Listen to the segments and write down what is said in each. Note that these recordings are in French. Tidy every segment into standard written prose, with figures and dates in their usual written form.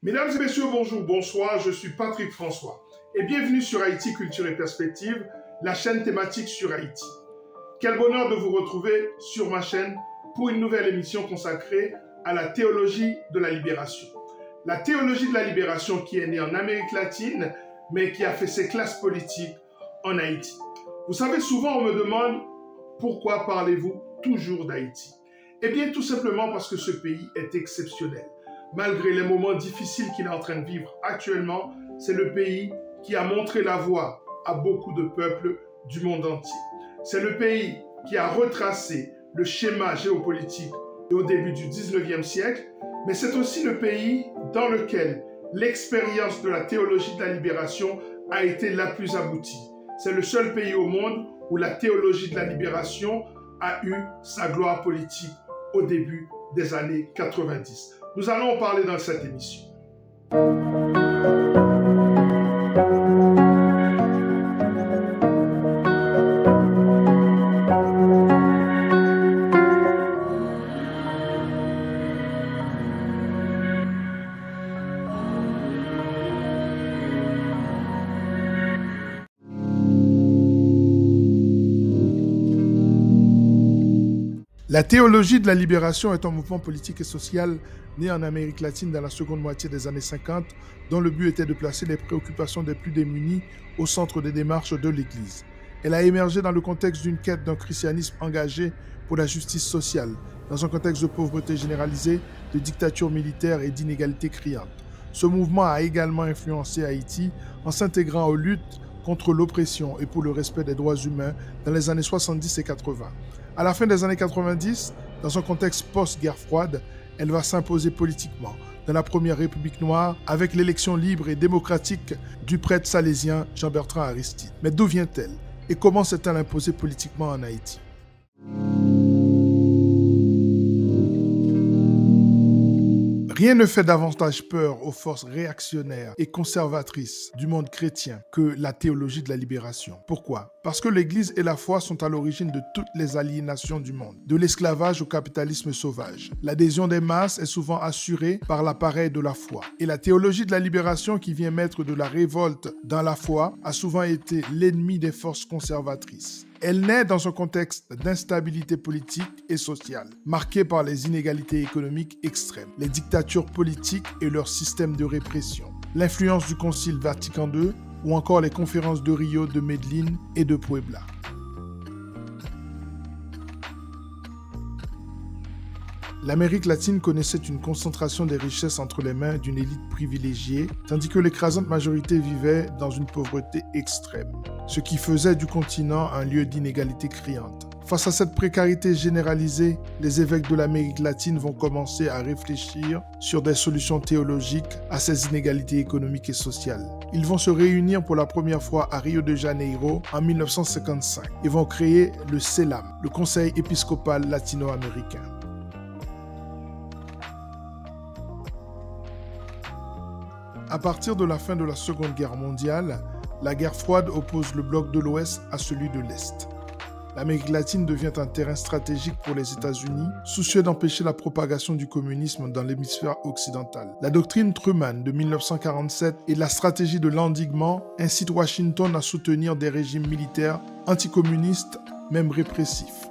Mesdames et messieurs, bonjour, bonsoir, je suis Patrick François et bienvenue sur Haïti Culture et Perspective, la chaîne thématique sur Haïti. Quel bonheur de vous retrouver sur ma chaîne pour une nouvelle émission consacrée à la théologie de la libération. La théologie de la libération qui est née en Amérique latine, mais qui a fait ses classes politiques en Haïti. Vous savez, souvent on me demande pourquoi parlez-vous toujours d'Haïti? Eh bien, tout simplement parce que ce pays est exceptionnel. Malgré les moments difficiles qu'il est en train de vivre actuellement, c'est le pays qui a montré la voie à beaucoup de peuples du monde entier. C'est le pays qui a retracé le schéma géopolitique au début du 19e siècle, mais c'est aussi le pays dans lequel l'expérience de la théologie de la libération a été la plus aboutie. C'est le seul pays au monde où la théologie de la libération a eu sa gloire politique au début des années 90. Nous allons en parler dans cette émission. La théologie de la libération est un mouvement politique et social né en Amérique latine dans la seconde moitié des années 50, dont le but était de placer les préoccupations des plus démunis au centre des démarches de l'Église. Elle a émergé dans le contexte d'une quête d'un christianisme engagé pour la justice sociale, dans un contexte de pauvreté généralisée, de dictature militaire et d'inégalités criantes. Ce mouvement a également influencé Haïti en s'intégrant aux luttes contre l'oppression et pour le respect des droits humains dans les années 70 et 80. À la fin des années 90, dans un contexte post-guerre froide, elle va s'imposer politiquement dans la première République noire avec l'élection libre et démocratique du prêtre salésien Jean-Bertrand Aristide. Mais d'où vient-elle et comment s'est-elle imposée politiquement en Haïti? Rien ne fait davantage peur aux forces réactionnaires et conservatrices du monde chrétien que la théologie de la libération. Pourquoi? Parce que l'Église et la foi sont à l'origine de toutes les aliénations du monde, de l'esclavage au capitalisme sauvage. L'adhésion des masses est souvent assurée par l'appareil de la foi. Et la théologie de la libération qui vient mettre de la révolte dans la foi a souvent été l'ennemi des forces conservatrices. Elle naît dans un contexte d'instabilité politique et sociale, marqué par les inégalités économiques extrêmes, les dictatures politiques et leur système de répression, l'influence du Concile Vatican II ou encore les conférences de Rio, de Medellín et de Puebla. L'Amérique latine connaissait une concentration des richesses entre les mains d'une élite privilégiée, tandis que l'écrasante majorité vivait dans une pauvreté extrême, ce qui faisait du continent un lieu d'inégalité criante. Face à cette précarité généralisée, les évêques de l'Amérique latine vont commencer à réfléchir sur des solutions théologiques à ces inégalités économiques et sociales. Ils vont se réunir pour la première fois à Rio de Janeiro en 1955 et vont créer le CELAM, le Conseil épiscopal latino-américain. À partir de la fin de la Seconde Guerre mondiale, la guerre froide oppose le bloc de l'Ouest à celui de l'Est. L'Amérique latine devient un terrain stratégique pour les États-Unis, soucieux d'empêcher la propagation du communisme dans l'hémisphère occidental. La doctrine Truman de 1947 et la stratégie de l'endiguement incitent Washington à soutenir des régimes militaires anticommunistes, même répressifs.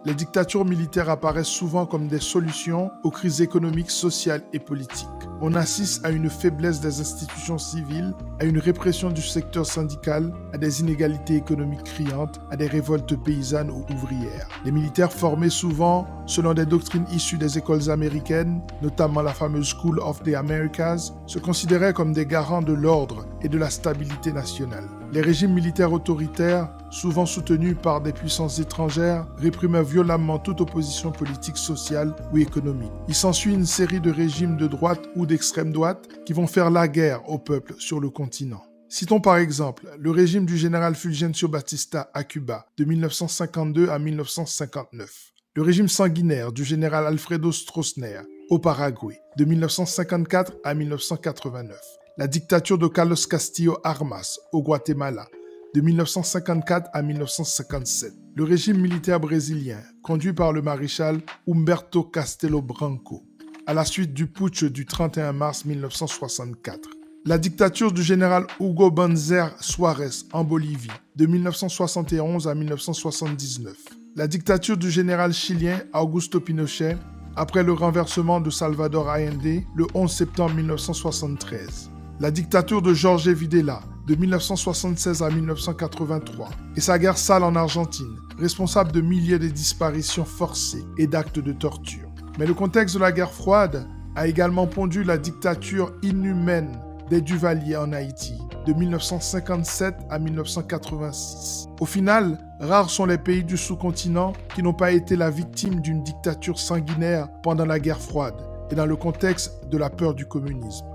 Les dictatures militaires apparaissent souvent comme des solutions aux crises économiques, sociales et politiques. On assiste à une faiblesse des institutions civiles, à une répression du secteur syndical, à des inégalités économiques criantes, à des révoltes paysannes ou ouvrières. Les militaires formés souvent selon des doctrines issues des écoles américaines, notamment la fameuse School of the Americas, se considéraient comme des garants de l'ordre et de la stabilité nationale. Les régimes militaires autoritaires, souvent soutenus par des puissances étrangères, réprimaient violemment toute opposition politique, sociale ou économique. Il s'ensuit une série de régimes de droite ou d'extrême droite qui vont faire la guerre au peuple sur le continent. Citons par exemple le régime du général Fulgencio Batista à Cuba de 1952 à 1959, le régime sanguinaire du général Alfredo Stroessner au Paraguay de 1954 à 1989, la dictature de Carlos Castillo Armas au Guatemala de 1954 à 1957, le régime militaire brésilien conduit par le maréchal Humberto Castelo Branco à la suite du putsch du 31 mars 1964. La dictature du général Hugo Banzer Suárez en Bolivie, de 1971 à 1979. La dictature du général chilien Augusto Pinochet, après le renversement de Salvador Allende, le 11 septembre 1973. La dictature de Jorge Videla, de 1976 à 1983, et sa guerre sale en Argentine, responsable de milliers de disparitions forcées et d'actes de torture. Mais le contexte de la guerre froide a également pondu la dictature inhumaine des Duvalier en Haïti, de 1957 à 1986. Au final, rares sont les pays du sous-continent qui n'ont pas été la victime d'une dictature sanguinaire pendant la guerre froide et dans le contexte de la peur du communisme.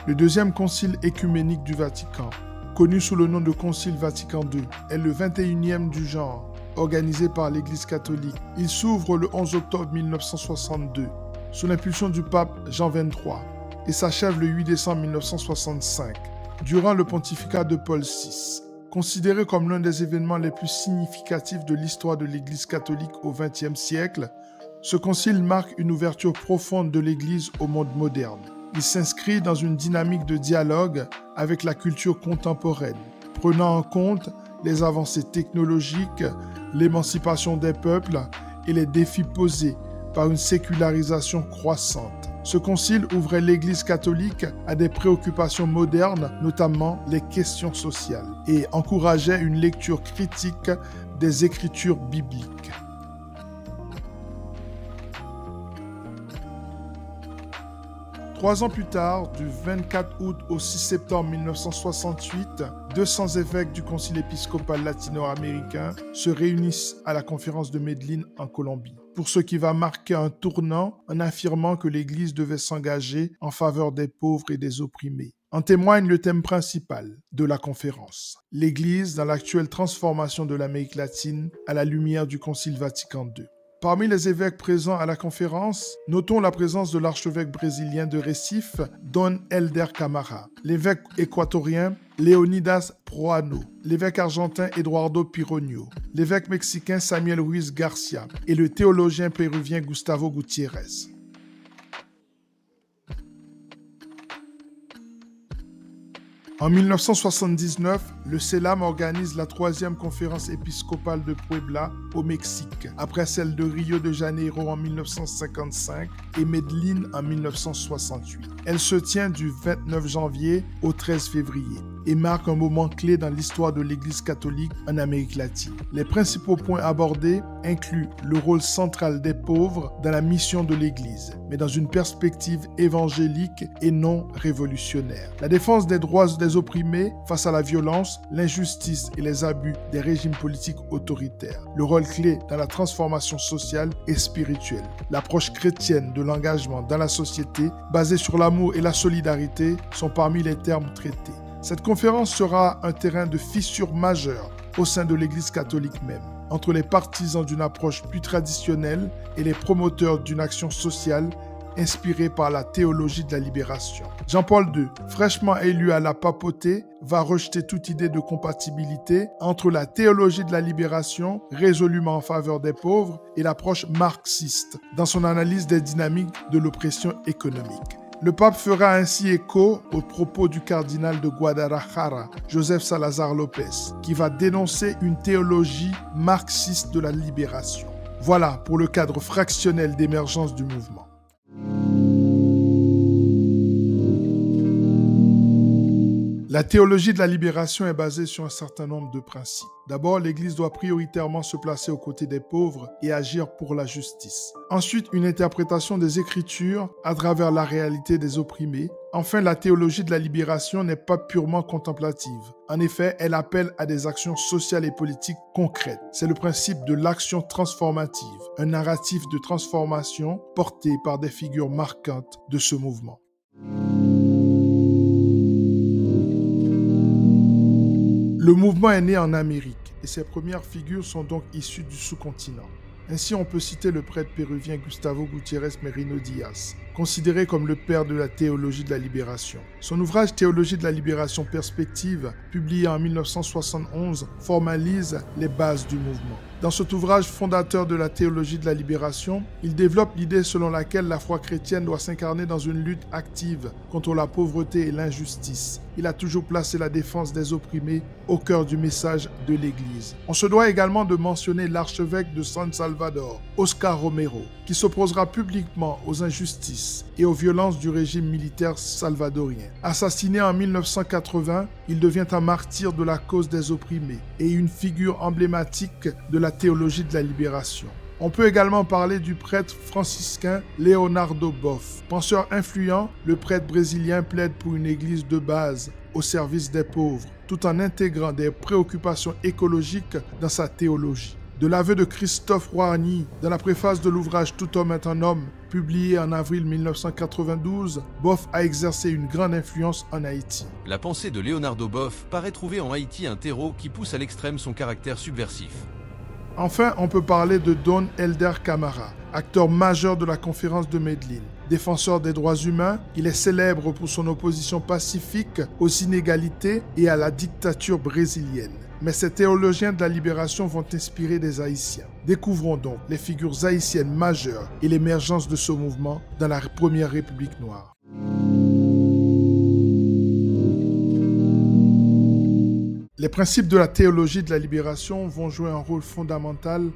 Le deuxième concile écuménique du Vatican, connu sous le nom de Concile Vatican II, est le 21e du genre, organisé par l'Église catholique. Il s'ouvre le 11 octobre 1962, sous l'impulsion du pape Jean XXIII, et s'achève le 8 décembre 1965, durant le pontificat de Paul VI. Considéré comme l'un des événements les plus significatifs de l'histoire de l'Église catholique au XXe siècle, ce concile marque une ouverture profonde de l'Église au monde moderne. Il s'inscrit dans une dynamique de dialogue avec la culture contemporaine, prenant en compte les avancées technologiques, l'émancipation des peuples et les défis posés par une sécularisation croissante. Ce concile ouvrait l'Église catholique à des préoccupations modernes, notamment les questions sociales, et encourageait une lecture critique des Écritures bibliques. Trois ans plus tard, du 24 août au 6 septembre 1968, 200 évêques du Concile épiscopal latino-américain se réunissent à la conférence de Medellín en Colombie, pour ce qui va marquer un tournant en affirmant que l'Église devait s'engager en faveur des pauvres et des opprimés. En témoigne le thème principal de la conférence, l'Église dans l'actuelle transformation de l'Amérique latine à la lumière du Concile Vatican II. Parmi les évêques présents à la conférence, notons la présence de l'archevêque brésilien de Recife, Don Helder Camara, l'évêque équatorien Leonidas Proano, l'évêque argentin Eduardo Pironio, l'évêque mexicain Samuel Ruiz Garcia et le théologien péruvien Gustavo Gutiérrez. En 1979, le CELAM organise la 3e conférence épiscopale de Puebla au Mexique, après celle de Rio de Janeiro en 1955 et Medellín en 1968. Elle se tient du 29 janvier au 13 février et marque un moment clé dans l'histoire de l'Église catholique en Amérique latine. Les principaux points abordés incluent le rôle central des pauvres dans la mission de l'Église, mais dans une perspective évangélique et non révolutionnaire. La défense des droits des opprimés face à la violence, l'injustice et les abus des régimes politiques autoritaires. Le rôle clé dans la transformation sociale et spirituelle. L'approche chrétienne de l'engagement dans la société, basée sur l'amour et la solidarité, sont parmi les termes traités. Cette conférence sera un terrain de fissure majeure au sein de l'Église catholique même, entre les partisans d'une approche plus traditionnelle et les promoteurs d'une action sociale inspirée par la théologie de la libération. Jean-Paul II, fraîchement élu à la papauté, va rejeter toute idée de compatibilité entre la théologie de la libération, résolument en faveur des pauvres, et l'approche marxiste, dans son analyse des dynamiques de l'oppression économique. Le pape fera ainsi écho aux propos du cardinal de Guadalajara, Joseph Salazar Lopez, qui va dénoncer une théologie marxiste de la libération. Voilà pour le cadre fractionnel d'émergence du mouvement. La théologie de la libération est basée sur un certain nombre de principes. D'abord, l'Église doit prioritairement se placer aux côtés des pauvres et agir pour la justice. Ensuite, une interprétation des Écritures à travers la réalité des opprimés. Enfin, la théologie de la libération n'est pas purement contemplative. En effet, elle appelle à des actions sociales et politiques concrètes. C'est le principe de l'action transformative, un narratif de transformation porté par des figures marquantes de ce mouvement. Le mouvement est né en Amérique et ses premières figures sont donc issues du sous-continent. Ainsi, on peut citer le prêtre péruvien Gustavo Gutiérrez Merino Díaz, considéré comme le père de la théologie de la libération. Son ouvrage Théologie de la libération perspective, publié en 1971, formalise les bases du mouvement. Dans cet ouvrage fondateur de la théologie de la libération, il développe l'idée selon laquelle la foi chrétienne doit s'incarner dans une lutte active contre la pauvreté et l'injustice. Il a toujours placé la défense des opprimés au cœur du message de l'Église. On se doit également de mentionner l'archevêque de San Salvador, Oscar Romero, qui s'opposera publiquement aux injustices et aux violences du régime militaire salvadorien. Assassiné en 1980, il devient un martyr de la cause des opprimés et une figure emblématique de la théologie de la libération. On peut également parler du prêtre franciscain Leonardo Boff. Penseur influent, le prêtre brésilien plaide pour une église de base au service des pauvres, tout en intégrant des préoccupations écologiques dans sa théologie. De l'aveu de Christophe Rouarny, dans la préface de l'ouvrage Tout homme est un homme, publié en avril 1992, Boff a exercé une grande influence en Haïti. La pensée de Leonardo Boff paraît trouver en Haïti un terreau qui pousse à l'extrême son caractère subversif. Enfin, on peut parler de Don Helder Camara, acteur majeur de la conférence de Medellín. Défenseur des droits humains, il est célèbre pour son opposition pacifique aux inégalités et à la dictature brésilienne. Mais ces théologiens de la libération vont inspirer des Haïtiens. Découvrons donc les figures haïtiennes majeures et l'émergence de ce mouvement dans la première République noire. Les principes de la théologie de la libération vont jouer un rôle fondamental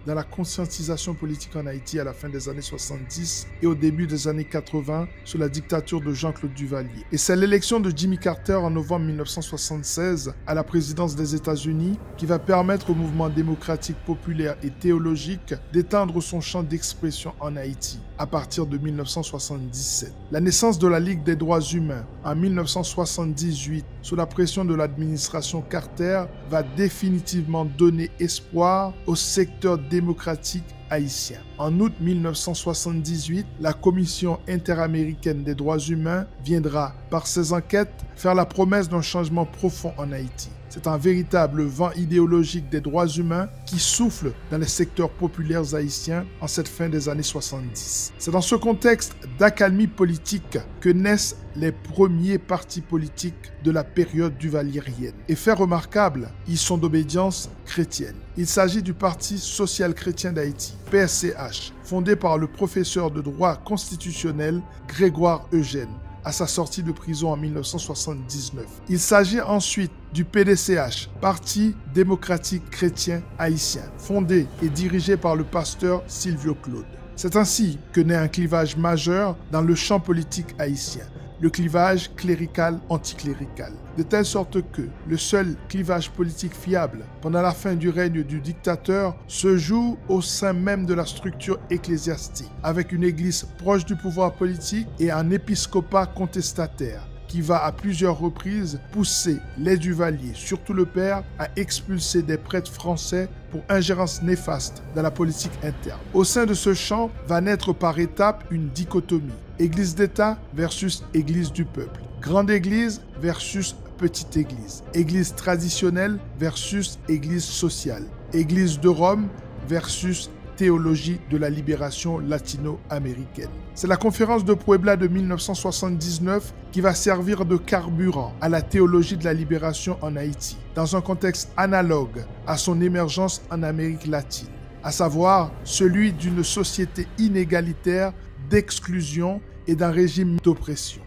dans la conscientisation politique en Haïti à la fin des années 70 et au début des années 80 sous la dictature de Jean-Claude Duvalier. Et c'est l'élection de Jimmy Carter en novembre 1976 à la présidence des États-Unis qui va permettre au mouvement démocratique populaire et théologique d'étendre son champ d'expression en Haïti à partir de 1977. La naissance de la Ligue des droits humains en 1978 sous la pression de l'administration Carter va définitivement donner espoir au secteur démocratique haïtien. En août 1978, la Commission interaméricaine des droits humains viendra, par ses enquêtes, faire la promesse d'un changement profond en Haïti. C'est un véritable vent idéologique des droits humains qui souffle dans les secteurs populaires haïtiens en cette fin des années 70. C'est dans ce contexte d'accalmie politique que naissent les premiers partis politiques de la période duvaliérienne. Et fait remarquable, ils sont d'obédience chrétienne. Il s'agit du Parti social-chrétien d'Haïti, PSCH, fondé par le professeur de droit constitutionnel Grégoire Eugène, à sa sortie de prison en 1979. Il s'agit ensuite du PDCH, Parti démocratique chrétien haïtien, fondé et dirigé par le pasteur Silvio Claude. C'est ainsi que naît un clivage majeur dans le champ politique haïtien, le clivage clérical-anticlérical, de telle sorte que le seul clivage politique fiable pendant la fin du règne du dictateur se joue au sein même de la structure ecclésiastique, avec une église proche du pouvoir politique et un épiscopat contestataire, qui va à plusieurs reprises pousser les Duvalier, surtout le père, à expulser des prêtres français pour ingérence néfaste dans la politique interne. Au sein de ce champ va naître par étapes une dichotomie. Église d'État versus Église du peuple. Grande Église versus Petite Église. Église traditionnelle versus Église sociale. Église de Rome versus théologie de la libération latino-américaine. C'est la conférence de Puebla de 1979 qui va servir de carburant à la théologie de la libération en Haïti, dans un contexte analogue à son émergence en Amérique latine, à savoir celui d'une société inégalitaire, d'exclusion et d'un régime d'oppression.